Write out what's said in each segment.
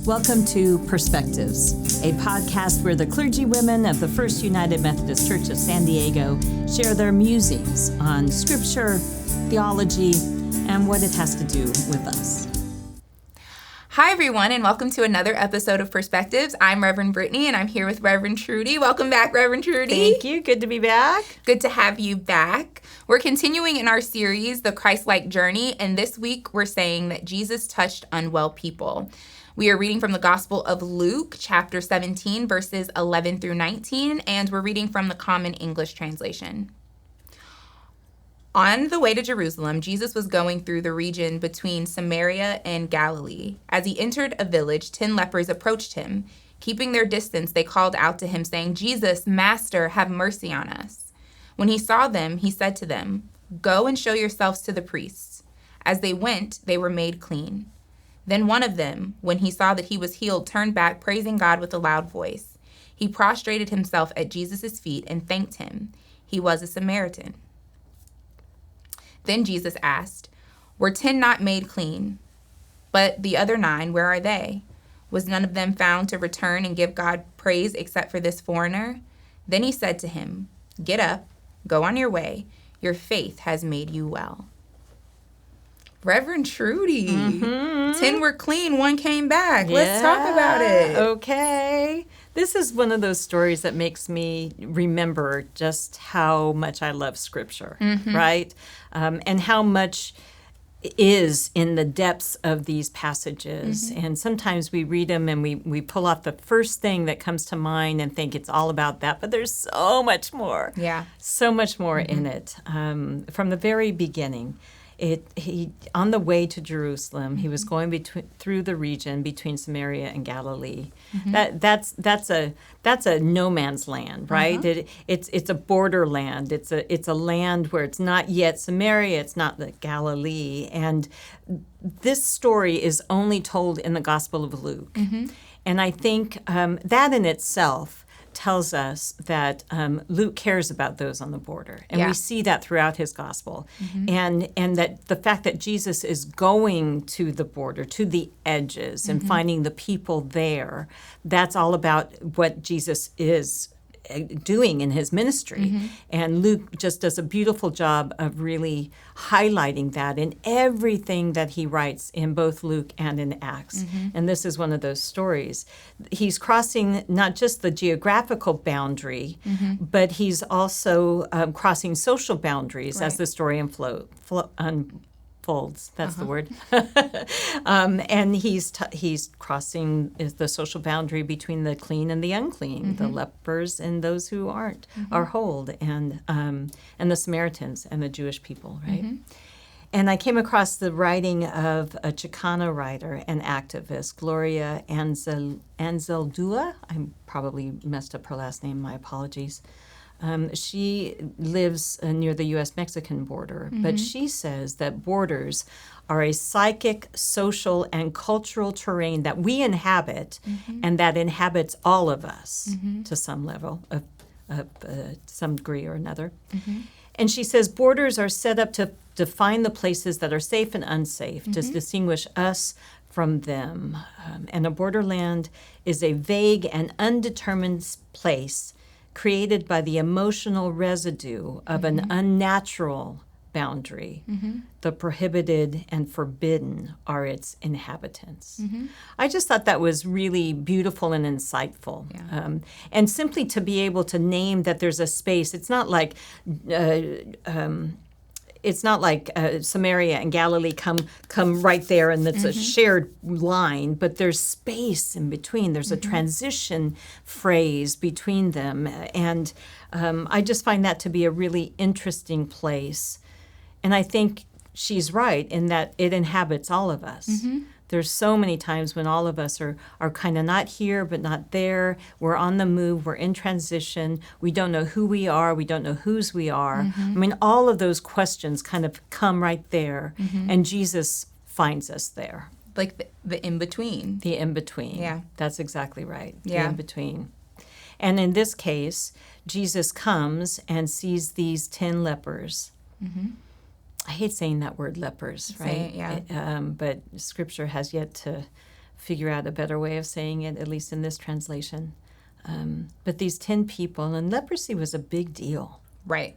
Welcome to Perspectives, a podcast where the clergy women of the First United Methodist Church of San Diego share their musings on scripture, theology, and what it has to do with us. Hi, everyone, and welcome to another episode of Perspectives. I'm Reverend Brittany, and I'm here with Reverend Trudy. Welcome back, Reverend Trudy. Thank you. Good to be back. Good to have you back. We're continuing in our series, The Christ-like Journey, and this week we're saying that Jesus touched unwell people. We are reading from the Gospel of Luke, chapter 17, verses 11 through 19, and we're reading from the Common English Translation. On the way to Jerusalem, Jesus was going through the region between Samaria and Galilee. As he entered a village, 10 lepers approached him. Keeping their distance, they called out to him, saying, "Jesus, Master, have mercy on us." When he saw them, he said to them, "Go and show yourselves to the priests." As they went, they were made clean. Then one of them, when he saw that he was healed, turned back, praising God with a loud voice. He prostrated himself at Jesus' feet and thanked him. He was a Samaritan. Then Jesus asked, "Were 10 not made clean? But the other 9, where are they? Was none of them found to return and give God praise except for this foreigner?" Then he said to him, "Get up, go on your way. Your faith has made you well." Reverend Trudy, 10 were clean, 1 came back. Let's talk about it. Okay. This is one of those stories that makes me remember just how much I love Scripture, right? And how much is in the depths of these passages. And sometimes we read them and we pull off the first thing that comes to mind and think it's all about that, but there's so much more. Yeah. So much more in it. From the very beginning. He on the way to Jerusalem, he was going through the region between Samaria and Galilee. That's a no man's land, right? It's a borderland. It's a land where it's not yet Samaria, it's not the Galilee, and this story is only told in the Gospel of Luke. And I think that in itself tells us that Luke cares about those on the border. And we see that throughout his gospel. And that the fact that Jesus is going to the border, to the edges, and finding the people there, that's all about what Jesus is doing in his ministry. And Luke just does a beautiful job of really highlighting that in everything that he writes in both Luke and in Acts. And this is one of those stories. He's crossing not just the geographical boundary, but he's also crossing social boundaries as the story unfolds. That's the word. And he's crossing the social boundary between the clean and the unclean, the lepers and those who aren't, are whole, and the Samaritans and the Jewish people, right? And I came across the writing of a Chicana writer and activist, Gloria Anzaldúa. I probably messed up her last name. My apologies. She lives near the U.S.-Mexican border, but she says that borders are a psychic, social, and cultural terrain that we inhabit and that inhabits all of us to some level, of some degree or another. And she says borders are set up to define the places that are safe and unsafe, to distinguish us from them. And a borderland is a vague and undetermined place created by the emotional residue of an unnatural boundary. The prohibited and forbidden are its inhabitants. I just thought that was really beautiful and insightful. And simply to be able to name that there's a space, it's not like Samaria and Galilee come right there and it's a shared line, but there's space in between. There's a transition phrase between them. And I just find that to be a really interesting place. And I think she's right in that it inhabits all of us. There's so many times when all of us are kind of not here but not there. We're on the move. We're in transition. We don't know who we are. We don't know whose we are. I mean, all of those questions kind of come right there, and Jesus finds us there. Like the in-between. The in-between. Yeah. That's exactly right. The Yeah. in-between. And in this case, Jesus comes and sees these 10 lepers. I hate saying that word lepers, right? Say it, yeah. But Scripture has yet to figure out a better way of saying it, at least in this translation. But these 10 people, and leprosy was a big deal. Right.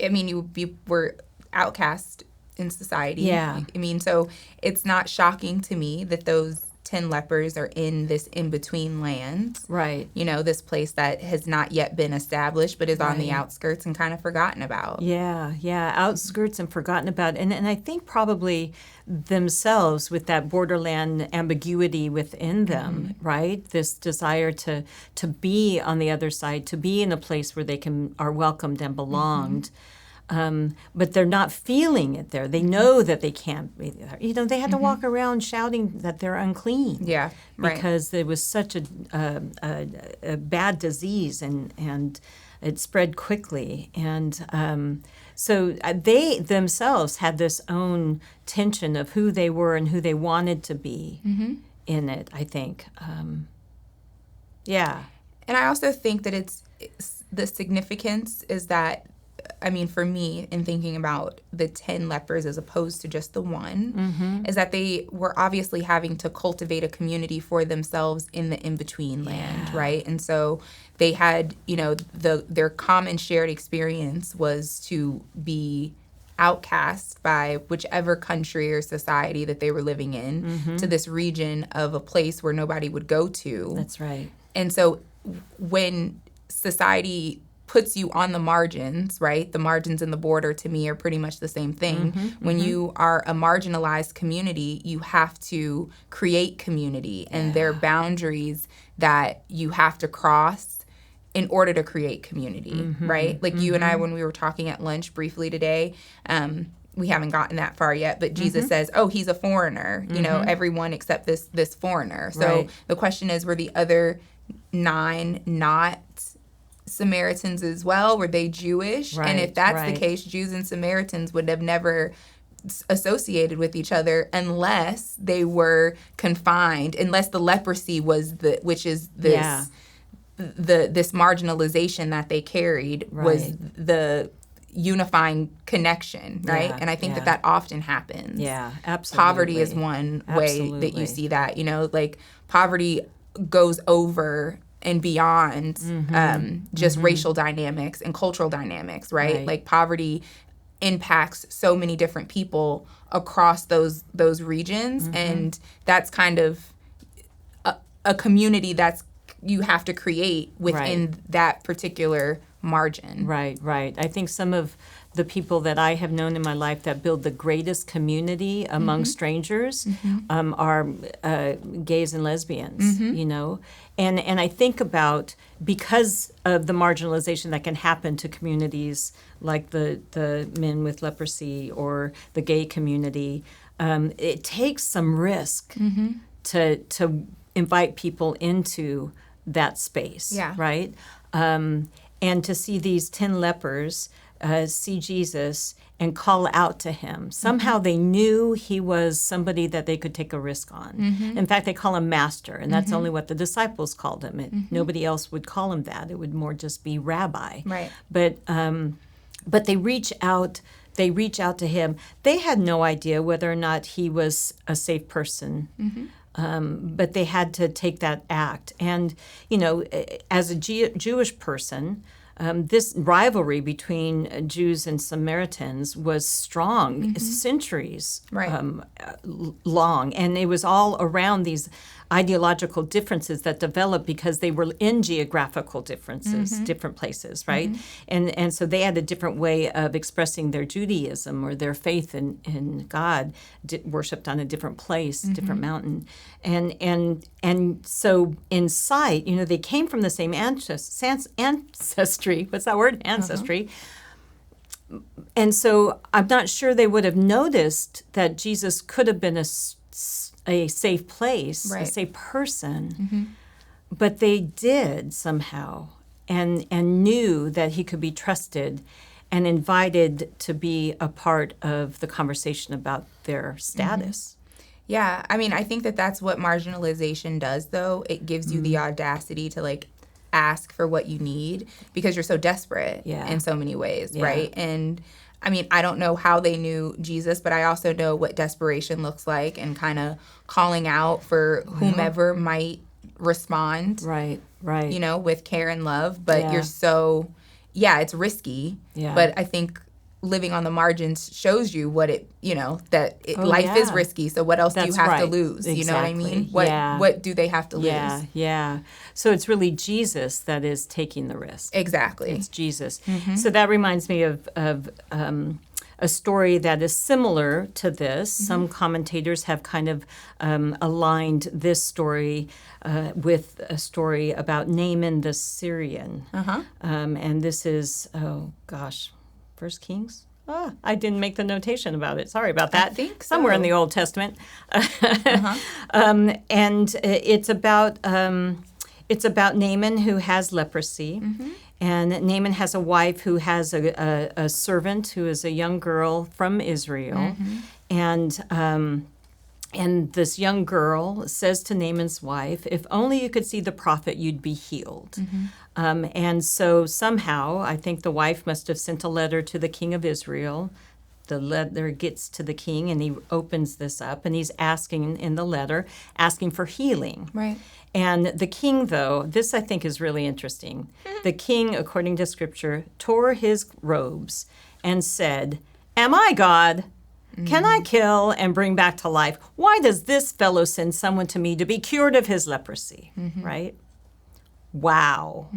I mean, you were outcast in society. Yeah. I mean, so it's not shocking to me that those 10 lepers are in this in-between land. Right. You know, this place that has not yet been established but is on the Right. outskirts and kind of forgotten about. Yeah, outskirts and forgotten about. And I think probably themselves with that borderland ambiguity within them, right? This desire to be on the other side, to be in a place where they are welcomed and belonged. But they're not feeling it there. They know that they can't be there. You know, they had to walk around shouting that they're unclean. Yeah, right. Because there was such a bad disease and it spread quickly. And so they themselves had this own tension of who they were and who they wanted to be in it, I think. Yeah. And I also think that it's the significance is that, I mean, for me, in thinking about the 10 lepers as opposed to just the one, is that they were obviously having to cultivate a community for themselves in the in-between land, right? And so they had, you know, their common shared experience was to be outcast by whichever country or society that they were living in to this region of a place where nobody would go to. That's right. And so when society puts you on the margins, right? The margins and the border to me are pretty much the same thing. When you are a marginalized community, you have to create community, and there are boundaries that you have to cross in order to create community, right? Like you and I, when we were talking at lunch briefly today, we haven't gotten that far yet, but Jesus says, oh, he's a foreigner, you know, everyone except this foreigner. So the question is, were the other 9 not Samaritans as well? Were they Jewish? Right, and if that's right. the case, Jews and Samaritans would have never associated with each other unless they were confined, unless the leprosy was this marginalization that they carried was the unifying connection, right? Yeah, and I think yeah. that often happens. Yeah, absolutely. Poverty is one way that Absolutely. you see that, you know, like poverty goes over and beyond just racial dynamics and cultural dynamics, right? Like poverty impacts so many different people across those regions, and that's kind of a community that's you have to create within that particular margin. Right. I think some of the people that I have known in my life that build the greatest community among strangers are gays and lesbians, you know. And I think about, because of the marginalization that can happen to communities like the men with leprosy or the gay community, it takes some risk to invite people into that space, right? And to see these 10 lepers see Jesus and call out to him. Somehow they knew he was somebody that they could take a risk on. In fact, they call him master, and that's only what the disciples called him. Nobody else would call him that. It would more just be rabbi. Right. But they reach out. They reach out to him. They had no idea whether or not he was a safe person. But they had to take that act. And, you know, as a Jewish person, this rivalry between Jews and Samaritans was strong, centuries long. And it was all around these ideological differences that developed because they were in geographical differences, different places, right? And so they had a different way of expressing their Judaism or their faith in God, worshipped on a different place, different mountain. And so in sight, you know, they came from the same ancestry. What's that word? Ancestry. And so I'm not sure they would have noticed that Jesus could have been a safe place, a safe person, but they did somehow, and knew that he could be trusted and invited to be a part of the conversation about their status. Yeah, I mean, I think that's what marginalization does, though. It gives you the audacity to, like, ask for what you need because you're so desperate in so many ways, right? And I mean, I don't know how they knew Jesus, but I also know what desperation looks like and kind of calling out for whomever might respond. Right. With care and love. But you're it's risky. Yeah. But I think living on the margins shows you what life is risky. So what else do you have to lose? Exactly. You know what I mean? What do they have to lose? Yeah. So it's really Jesus that is taking the risk. Exactly. It's Jesus. So that reminds me of a story that is similar to this. Some commentators have kind of aligned this story with a story about Naaman the Syrian. And this is, 1 Kings? I didn't make the notation about it. Sorry about that. I think so. Somewhere in the Old Testament. And it's about Naaman who has leprosy. And Naaman has a wife who has a servant who is a young girl from Israel. And this young girl says to Naaman's wife, if only you could see the prophet, you'd be healed. And so somehow, I think the wife must have sent a letter to the king of Israel. The letter gets to the king, and he opens this up, and he's asking in the letter, asking for healing. Right. And the king, though, this I think is really interesting. The king, according to Scripture, tore his robes and said, am I God? Can I kill and bring back to life? Why does this fellow send someone to me to be cured of his leprosy? Right? Wow.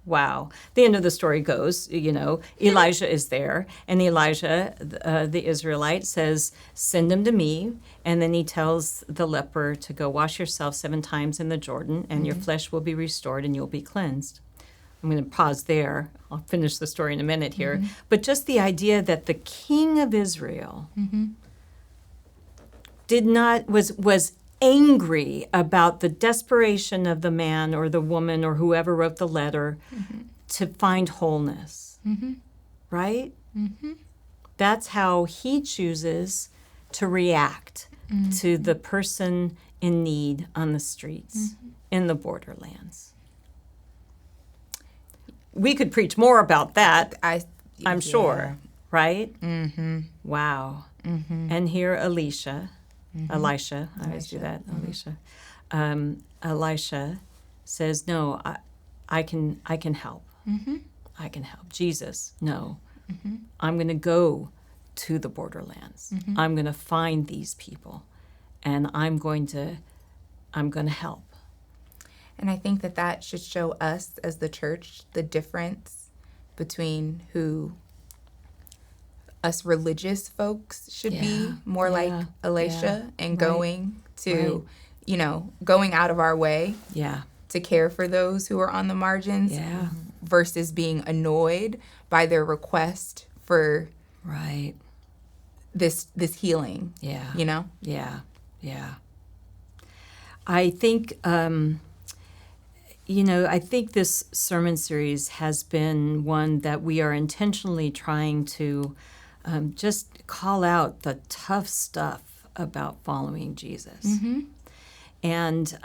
Wow. The end of the story goes, Elijah is there, and Elijah, the Israelite, says, send him to me. And then he tells the leper to go wash yourself 7 times in the Jordan, and your flesh will be restored and you'll be cleansed. I'm going to pause there. I'll finish the story in a minute here. But just the idea that the king of Israel was angry about the desperation of the man or the woman or whoever wrote the letter to find wholeness. Right? That's how he chooses to react to the person in need on the streets in the borderlands. We could preach more about that, I'm sure, right? Wow. And here Elisha, I always do that, Elisha. Elisha says, no, I can help. I can help. Jesus, no. I'm going to go to the borderlands. I'm going to find these people, and I'm going to help. And I think that should show us as the church the difference between who us religious folks should be more like Elisha and going to, going out of our way to care for those who are on the margins versus being annoyed by their request for this healing. Yeah. I think I think this sermon series has been one that we are intentionally trying to just call out the tough stuff about following Jesus. And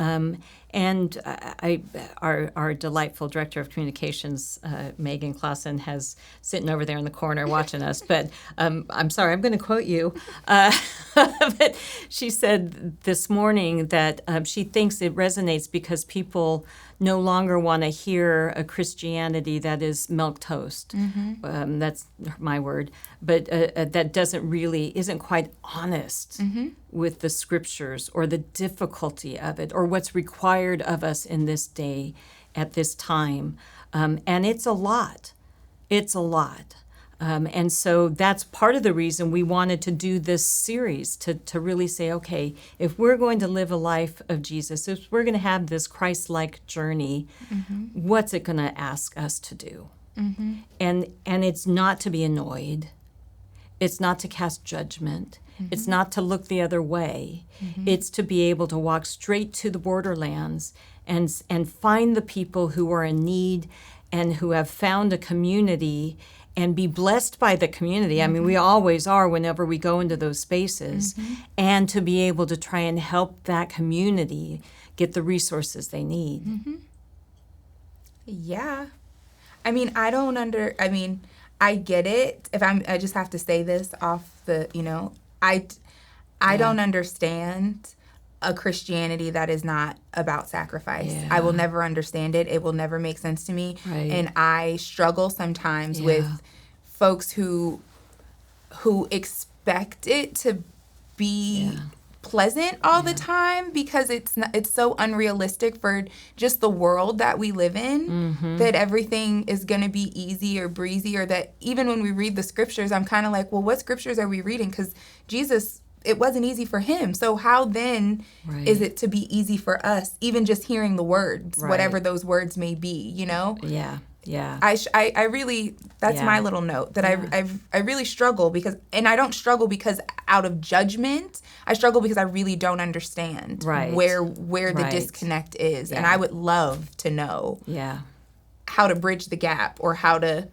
our delightful director of communications, Megan Clausen, has sitting over there in the corner watching us. But I'm sorry, I'm going to quote you. But she said this morning that she thinks it resonates because people no longer want to hear a Christianity that is milquetoast. That's my word. But that isn't quite honest with the scriptures or the difficulty of it or what's required of us in this day at this time. And it's a lot. It's a lot. And so that's part of the reason we wanted to do this series, to really say, okay, if we're going to live a life of Jesus, if we're going to have this Christ-like journey, what's it going to ask us to do? And it's not to be annoyed. It's not to cast judgment. It's not to look the other way. It's to be able to walk straight to the borderlands and find the people who are in need and who have found a community and be blessed by the community. I mean, we always are whenever we go into those spaces, and to be able to try and help that community get the resources they need. Yeah. I mean, I get it. I just have to say this off the, I don't understand a Christianity that is not about sacrifice. Yeah. I will never understand it. It will never make sense to me. Right. And I struggle sometimes with folks who expect it to be pleasant all the time, because it's so unrealistic for just the world that we live in, that everything is going to be easy or breezy, or that even when we read the scriptures, I'm kind of like, well, what scriptures are we reading? Because Jesus, it wasn't easy for him. So how then is it to be easy for us, even just hearing the words, whatever those words may be, Yeah. Yeah. I really, that's my little note, that I really struggle because, and I don't struggle because out of judgment, I struggle because I really don't understand where the disconnect is. And I would love to know how to bridge the gap, or how to,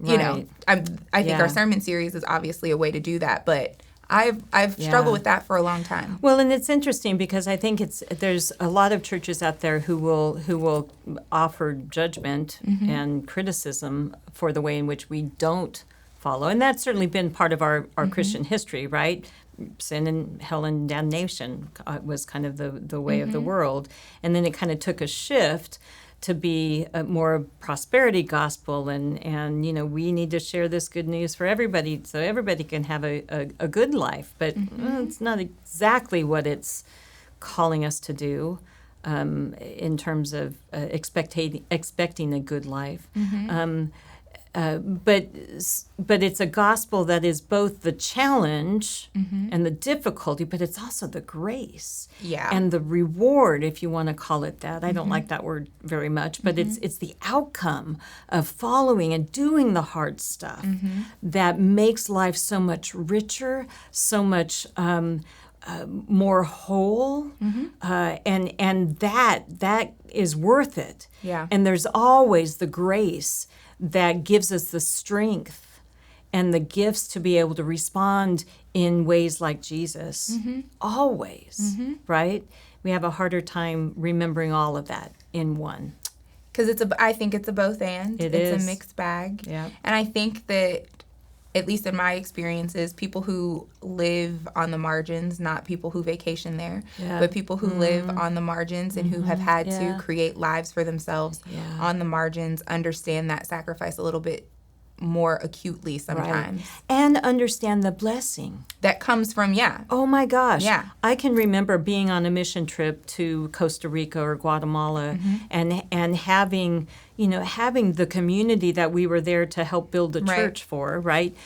I think our sermon series is obviously a way to do that, but I've struggled with that for a long time. Well, and it's interesting because I think there's a lot of churches out there who will offer judgment and criticism for the way in which we don't follow, and that's certainly been part of our Christian history, right? Sin and hell and damnation was kind of the way of the world, and then it kind of took a shift to be a more prosperity gospel, and we need to share this good news for everybody so everybody can have a good life. But it's not exactly what it's calling us to do in terms of expecting a good life. But it's a gospel that is both the challenge and the difficulty, but it's also the grace and the reward, if you want to call it that. I don't like that word very much, but it's the outcome of following and doing the hard stuff that makes life so much richer, so much more whole, and that is worth it. Yeah. And there's always the grace that gives us the strength and the gifts to be able to respond in ways like Jesus. Always, right? We have a harder time remembering all of that in one. Because I think it's a both and. It's a mixed bag. Yeah. And I think that, at least in my experiences, people who live on the margins, not people who vacation there, but people who live on the margins and who have had to create lives for themselves on the margins, understand that sacrifice a little bit more acutely sometimes. Right. And understand the blessing that comes from, Oh my gosh. Yeah. I can remember being on a mission trip to Costa Rica or Guatemala and having the community that we were there to help build the church for, right?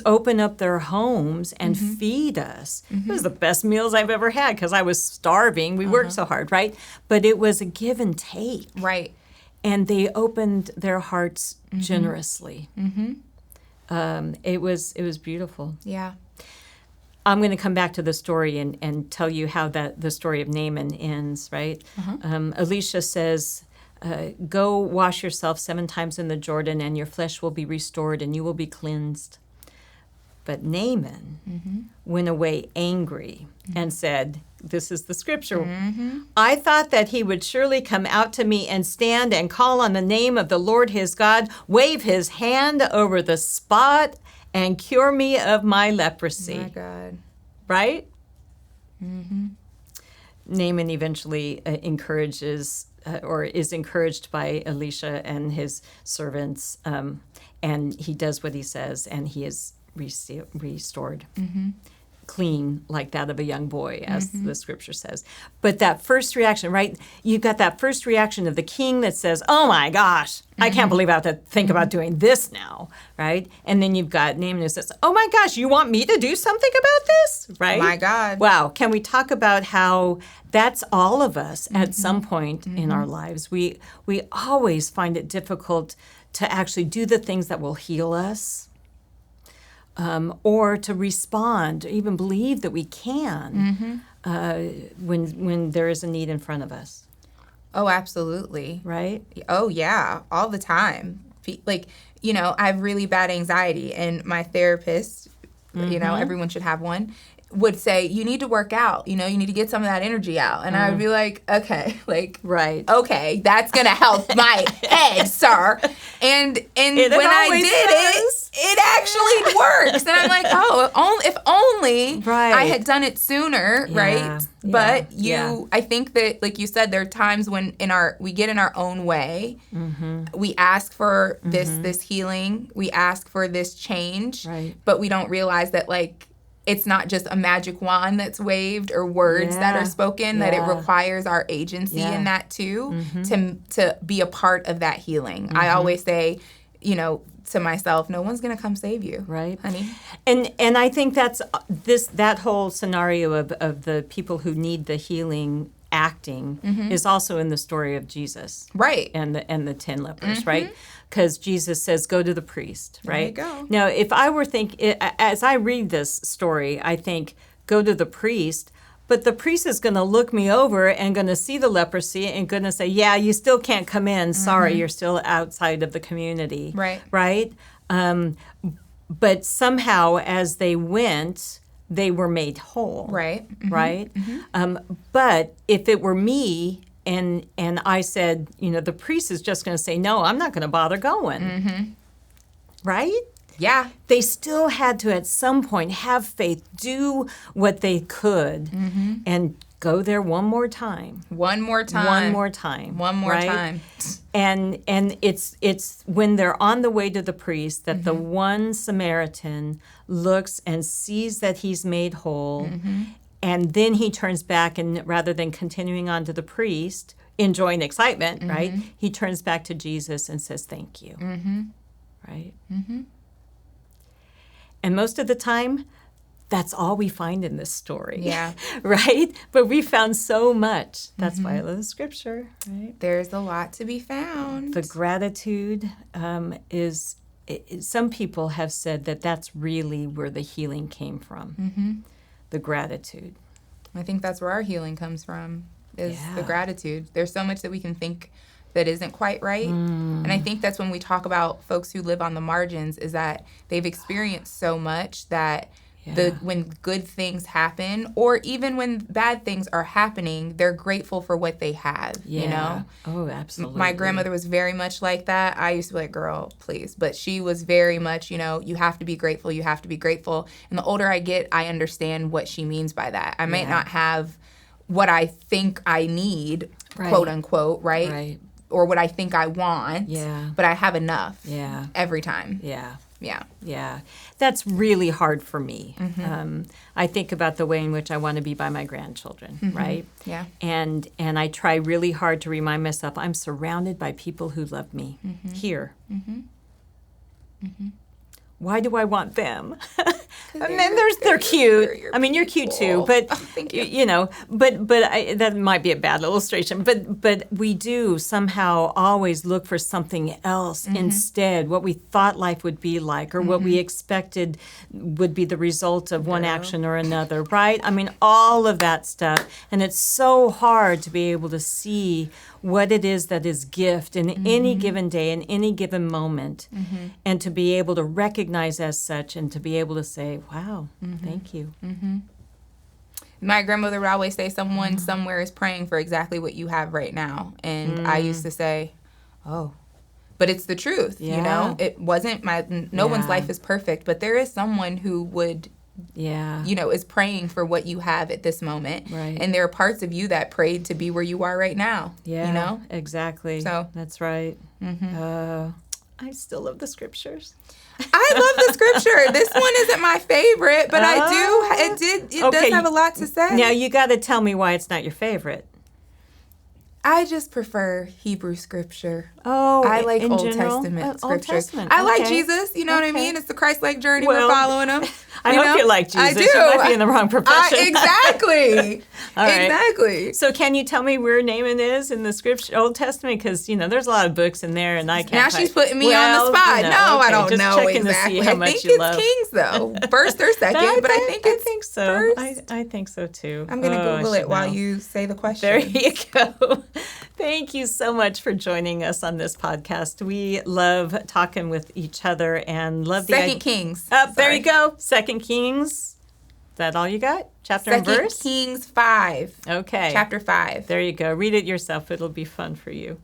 Open up their homes and feed us. It was the best meals I've ever had because I was starving. We worked so hard, right? But it was a give and take. Right. And they opened their hearts generously. It was beautiful. Yeah. I'm going to come back to the story and tell you how the story of Naaman ends, right? Elisha says, go wash yourself 7 times in the Jordan, and your flesh will be restored, and you will be cleansed. But Naaman went away angry and said, this is the scripture, I thought that he would surely come out to me and stand and call on the name of the Lord his God, wave his hand over the spot, and cure me of my leprosy. My God. Right? Naaman eventually encourages or is encouraged by Elisha and his servants, and he does what he says, and he is restored. Clean like that of a young boy, as the scripture says. But that first reaction, right? You've got that first reaction of the king that says, oh my gosh, I can't believe I have to think about doing this now, right? And then you've got Naaman who says, oh my gosh, you want me to do something about this, right? My God. Wow. Can we talk about how that's all of us at some point in our lives? We always find it difficult to actually do the things that will heal us. Or to respond, or even believe that we can when there is a need in front of us. Oh, absolutely. Right? Oh, yeah, all the time. Like, I have really bad anxiety, and my therapist, everyone should have one, would say, you need to work out, you need to get some of that energy out. And I would be like, okay, right. Okay, that's going to help my head, sir. And when I did it actually works. And I'm like, if only I had done it sooner, right? But I think that, like you said, there are times when we get in our own way. We ask for this healing, we ask for this change, but we don't realize that, like, it's not just a magic wand that's waved or words that are spoken, that it requires our agency in that too, to be a part of that healing. I always say, to myself, no one's going to come save you. Right. Honey. And I think that's that whole scenario of the people who need the healing acting is also in the story of Jesus. Right. And the 10 lepers, right? Because Jesus says, go to the priest, right? There you go. Now, if I were as I read this story, I think, go to the priest, but the priest is going to look me over and going to see the leprosy and going to say, yeah, you still can't come in. Sorry, you're still outside of the community. Right. Right? But somehow, as they went, they were made whole. Right. Right? But if it were me and I said, the priest is just going to say, no, I'm not going to bother going. Right? Yeah. They still had to, at some point, have faith, do what they could, and go there one more time. One more time. Right? And it's when they're on the way to the priest that the one Samaritan looks and sees that he's made whole, and then he turns back, and rather than continuing on to the priest, enjoying excitement, right? He turns back to Jesus and says, thank you. Right? And most of the time, that's all we find in this story. Yeah. Right? But we found so much. That's why I love the scripture. Right? There's a lot to be found. The gratitude is, some people have said that that's really where the healing came from. The gratitude. I think that's where our healing comes from, is the gratitude. There's so much that we can think that isn't quite right. And I think that's when we talk about folks who live on the margins, is that they've experienced so much that when good things happen, or even when bad things are happening, they're grateful for what they have, Oh, absolutely. My grandmother was very much like that. I used to be like, girl, please. But she was very much, you have to be grateful, you have to be grateful. And the older I get, I understand what she means by that. I might not have what I think I need, quote unquote, right? Or what I think I want, but I have enough every time. Yeah. That's really hard for me. I think about the way in which I want to be by my grandchildren, right? Yeah. And I try really hard to remind myself I'm surrounded by people who love me here. Why do I want them? And then they're cute. I mean, you're cute too, but thank you. But that might be a bad illustration. But we do somehow always look for something else instead. What we thought life would be like, or what we expected would be the result of one action or another, right? I mean, all of that stuff, and it's so hard to be able to see what it is that is gift in any given day, in any given moment, and to be able to recognize as such, and to be able to say, wow, thank you. My grandmother would always say, someone somewhere is praying for exactly what you have right now. And I used to say, oh, but it's the truth, It wasn't no one's life is perfect, but there is someone who would is praying for what you have at this moment. Right. And there are parts of you that prayed to be where you are right now. Yeah, exactly. So that's right. I still love the scriptures. I love the scripture. This one isn't my favorite, but it does have a lot to say. Now you got to tell me why it's not your favorite. I just prefer Hebrew scripture. Oh, I like in Old general? Testament Old scripture. Testament. I like Okay. Jesus. You know what I mean? It's the Christ-like journey. Well, we're following him. I hope you like Jesus. I do. You might be in the wrong profession. Exactly. All right. Exactly. So can you tell me where Naaman is in the scripture, Old Testament? Because, there's a lot of books in there, and I can't. Now she's putting me on the spot. No, okay. I don't Just know checking exactly. To see how I much think you it's love. Kings, though. First or second, but I think so. first. I think so, too. I'm going to Google it while you say the question. There you go. Thank you so much for joining us on this podcast. We love talking with each other and love the Second Kings. There you go. 2 Kings. Is that all you got? Chapter and 2 verse? Kings 5. Okay. Chapter 5. There you go. Read it yourself. It'll be fun for you.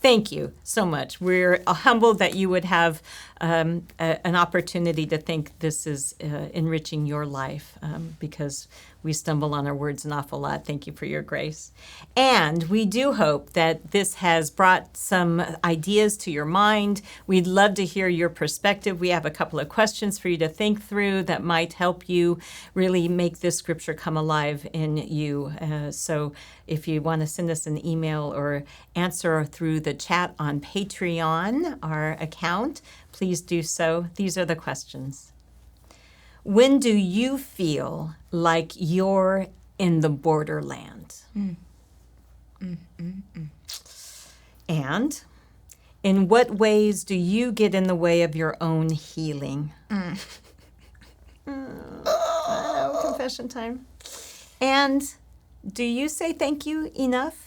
Thank you so much. We're humbled that you would have an opportunity to think this is enriching your life because we stumble on our words an awful lot. Thank you for your grace. And we do hope that this has brought some ideas to your mind. We'd love to hear your perspective. We have a couple of questions for you to think through that might help you really make this scripture come alive in you. So if you want to send us an email or answer through the chat on Patreon, our account, please do so. These are the questions. When do you feel like you're in the borderland? And in what ways do you get in the way of your own healing? Confession time. And do you say thank you enough?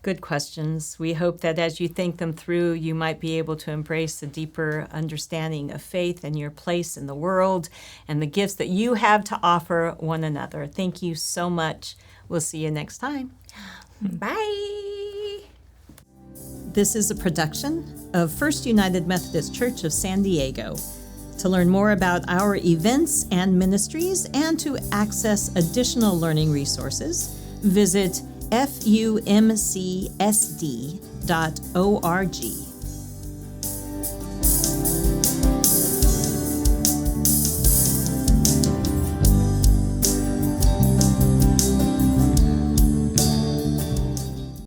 Good questions. We hope that as you think them through, you might be able to embrace a deeper understanding of faith and your place in the world and the gifts that you have to offer one another. Thank you so much. We'll see you next time. Bye. This is a production of First United Methodist Church of San Diego. To learn more about our events and ministries and to access additional learning resources, visit fumcsd.org.